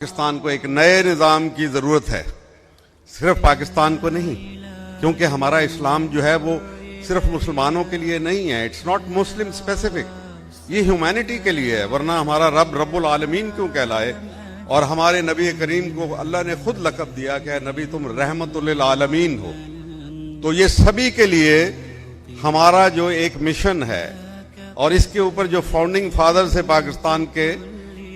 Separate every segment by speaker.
Speaker 1: پاکستان کو ایک نئے نظام کی ضرورت ہے، صرف پاکستان کو نہیں، کیونکہ ہمارا اسلام جو ہے وہ صرف مسلمانوں کے لیے نہیں ہے، اٹس ناٹ مسلم اسپیسیفک، یہ ہیومینٹی کے لیے ہے، ورنہ ہمارا رب العالمین کیوں کہلائے؟ اور ہمارے نبی کریم کو اللہ نے خود لقب دیا کہ نبی تم رحمت للعالمین ہو، تو یہ سبھی کے لیے ہمارا جو ایک مشن ہے، اور اس کے اوپر جو فاؤنڈنگ فادرز ہے پاکستان کے،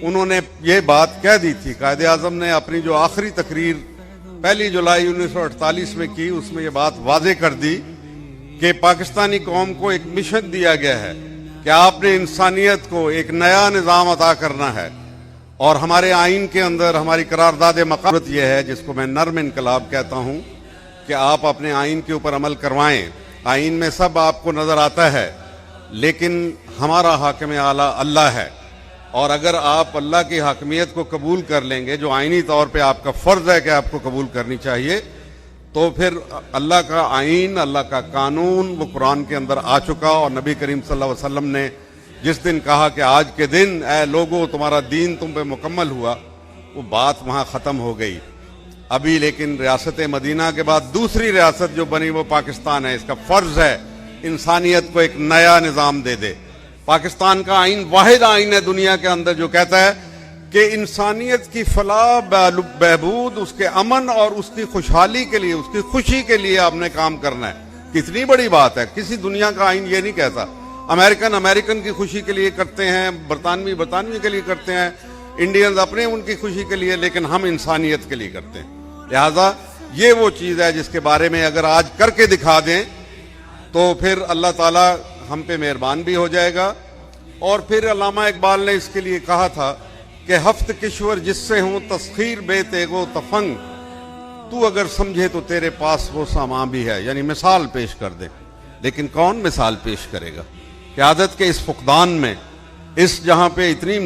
Speaker 1: انہوں نے یہ بات کہہ دی تھی، قائد اعظم نے اپنی جو آخری تقریر 1 جولائی 1948 میں کی، اس میں یہ بات واضح کر دی کہ پاکستانی قوم کو ایک مشن دیا گیا ہے کہ آپ نے انسانیت کو ایک نیا نظام عطا کرنا ہے، اور ہمارے آئین کے اندر ہماری قرارداد مقامت یہ ہے، جس کو میں نرم انقلاب کہتا ہوں، کہ آپ اپنے آئین کے اوپر عمل کروائیں۔ آئین میں سب آپ کو نظر آتا ہے، لیکن ہمارا حاکم اعلیٰ اللہ ہے، اور اگر آپ اللہ کی حاکمیت کو قبول کر لیں گے، جو آئینی طور پہ آپ کا فرض ہے کہ آپ کو قبول کرنی چاہیے، تو پھر اللہ کا آئین، اللہ کا قانون وہ قرآن کے اندر آ چکا، اور نبی کریم صلی اللہ علیہ وسلم نے جس دن کہا کہ آج کے دن اے لوگو تمہارا دین تم پہ مکمل ہوا، وہ بات وہاں ختم ہو گئی۔ ابھی لیکن ریاست مدینہ کے بعد دوسری ریاست جو بنی وہ پاکستان ہے، اس کا فرض ہے انسانیت کو ایک نیا نظام دے دے۔ پاکستان کا آئین واحد آئین ہے دنیا کے اندر جو کہتا ہے کہ انسانیت کی فلاح بہبود، اس کے امن اور اس کی خوشحالی کے لیے، اس کی خوشی کے لیے آپ نے کام کرنا ہے۔ کتنی بڑی بات ہے، کسی دنیا کا آئین یہ نہیں کہتا۔ امریکن کی خوشی کے لیے کرتے ہیں، برطانوی کے لیے کرتے ہیں، انڈینز اپنے ان کی خوشی کے لیے، لیکن ہم انسانیت کے لیے کرتے ہیں۔ لہذا یہ وہ چیز ہے جس کے بارے میں اگر آج کر کے دکھا دیں تو پھر اللہ تعالیٰ ہم پہ مہربان بھی ہو جائے گا۔ اور پھر علامہ اقبال نے اس کے لیے کہا تھا کہ ہفت کشور جس سے ہوں تسخیر بے تیغو تفنگ، تو اگر سمجھے تو تیرے پاس وہ سامان بھی ہے، یعنی مثال پیش کر دے۔ لیکن کون مثال پیش کرے گا؟ قیادت کے اس فقدان میں، اس جہاں پہ اتنی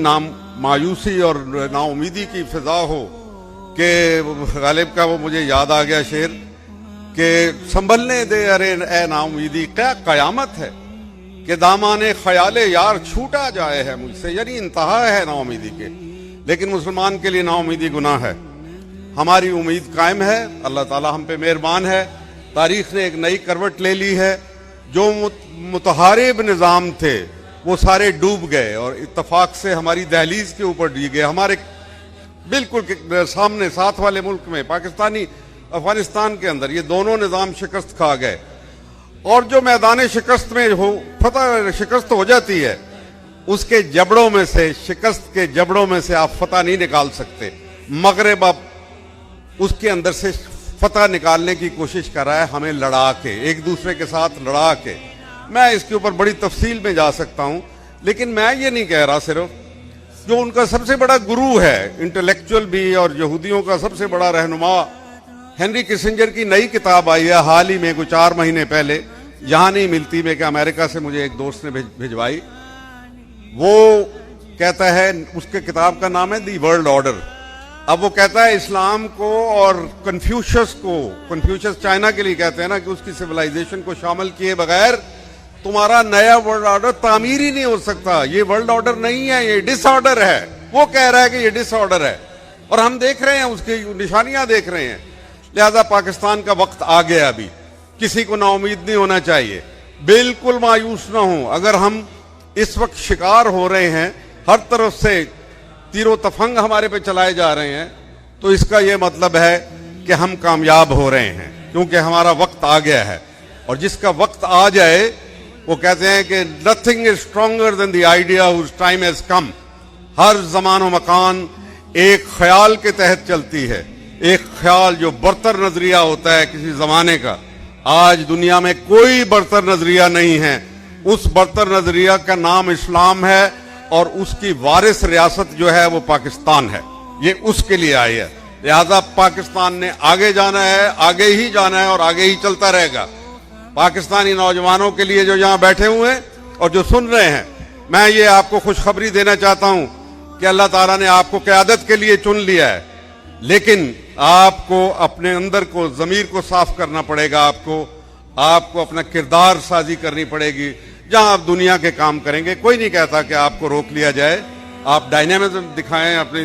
Speaker 1: مایوسی اور نا امیدی کی فضا ہو کہ غالب کا وہ مجھے یاد آ گیا شعر کہ سنبھلنے دے ارے اے نا امیدی، کیا قیامت ہے کہ دامان خیال یار چھوٹا جائے ہے مجھ سے، یعنی انتہا ہے نا امیدی کے۔ لیکن مسلمان کے لیے نا امیدی گناہ ہے، ہماری امید قائم ہے، اللہ تعالی ہم پہ مہربان ہے۔ تاریخ نے ایک نئی کروٹ لے لی ہے، جو متحارب نظام تھے وہ سارے ڈوب گئے، اور اتفاق سے ہماری دہلیز کے اوپر ڈی گئے، ہمارے بالکل سامنے ساتھ والے ملک میں افغانستان کے اندر یہ دونوں نظام شکست کھا گئے۔ اور جو میدان شکست میں شکست ہو جاتی ہے، اس کے جبڑوں میں سے، شکست کے جبڑوں میں سے آپ فتح نہیں نکال سکتے۔ مغرب اب اس کے اندر سے فتح نکالنے کی کوشش کر رہا ہے، ہمیں لڑا کے، ایک دوسرے کے ساتھ لڑا کے۔ میں اس کے اوپر بڑی تفصیل میں جا سکتا ہوں، لیکن میں یہ نہیں کہہ رہا، صرف جو ان کا سب سے بڑا گرو ہے، انٹلیکچوئل بھی اور یہودیوں کا سب سے بڑا رہنما، ہنری کسنجر کی نئی کتاب آئی ہے حال ہی میں، کوئی 4 مہینے پہلے، یہاں نہیں ملتی، میں کہ امریکہ سے مجھے ایک دوست نے بھجوائی۔ وہ کہتا ہے، اس کے کتاب کا نام ہے دی ورلڈ آرڈر۔ اب وہ کہتا ہے اسلام کو اور کنفیوشس چائنا کے لیے کہتے ہیں نا کہ اس کی سویلائزیشن کو شامل کیے بغیر تمہارا نیا ورلڈ آرڈر تعمیر ہی نہیں ہو سکتا۔ یہ ورلڈ آرڈر نہیں ہے، یہ ڈس آرڈر ہے۔ وہ کہہ رہا ہے کہ یہ ڈس آرڈر ہے، اور ہم دیکھ رہے ہیں، اس کی نشانیاں دیکھ رہے ہیں۔ لہذا پاکستان کا وقت آ گیا، ابھی کسی کو نا امید نہیں ہونا چاہیے، بالکل مایوس نہ ہوں۔ اگر ہم اس وقت شکار ہو رہے ہیں، ہر طرف سے تیر و تفنگ ہمارے پہ چلائے جا رہے ہیں، تو اس کا یہ مطلب ہے کہ ہم کامیاب ہو رہے ہیں، کیونکہ ہمارا وقت آ گیا ہے۔ اور جس کا وقت آ جائے، وہ کہتے ہیں کہ nothing is stronger than the idea whose time has come۔ ہر زمان و مکان ایک خیال کے تحت چلتی ہے، ایک خیال جو برتر نظریہ ہوتا ہے کسی زمانے کا۔ آج دنیا میں کوئی برتر نظریہ نہیں ہے، اس برتر نظریہ کا نام اسلام ہے، اور اس کی وارث ریاست جو ہے وہ پاکستان ہے، یہ اس کے لیے آئی ہے۔ لہذا پاکستان نے آگے جانا ہے، آگے ہی جانا ہے، اور آگے ہی چلتا رہے گا۔ پاکستانی نوجوانوں کے لیے جو یہاں بیٹھے ہوئے ہیں اور جو سن رہے ہیں، میں یہ آپ کو خوشخبری دینا چاہتا ہوں کہ اللہ تعالیٰ نے آپ کو قیادت کے لیے چن لیا ہے، لیکن آپ کو اپنے اندر کو، ضمیر کو صاف کرنا پڑے گا، آپ کو اپنا کردار سازی کرنی پڑے گی۔ جہاں آپ دنیا کے کام کریں گے، کوئی نہیں کہتا کہ آپ کو روک لیا جائے، آپ ڈائنامزم دکھائیں، اپنی